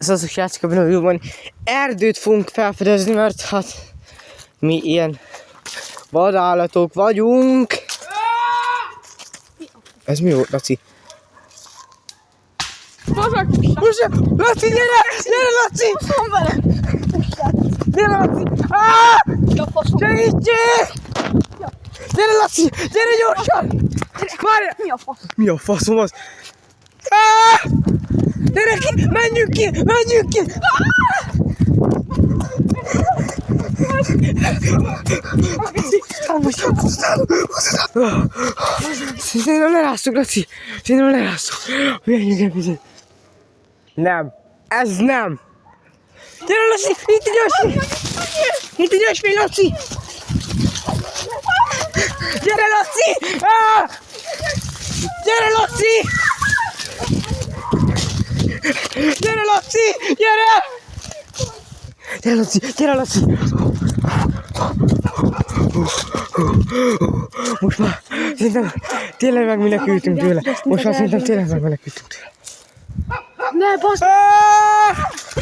Szóval srácok, ebben a videóban erdőt fogunk felfedezni, mert hát mi ilyen vadállatok vagyunk. Ez mi volt, Laci? Laci, gyere! Gyere, Laci! Gyere, Laci! Segítség! Gyere, Laci! Gyere gyorsan! Várjál! Mi a fasz? Mi a faszom az? Gyere ki! Menjünk ki! Menjünk ki! Szerintem lerásztuk, Laci! Szerintem lerásztuk! Menjünk el, bizony! Nem! Ez nem! Gyere, Laci! Itt egy olyasmi! Itt egy olyasmi, Laci! Gyere, Laci! Gyere, Laci! Gyere, Laci! Gyere! Gyere, Laci! Gyere, Laci! Most már szerintem tényleg megmenekültünk tőle. Most már szerintem tényleg megmenekültünk tőle. Ne, basz!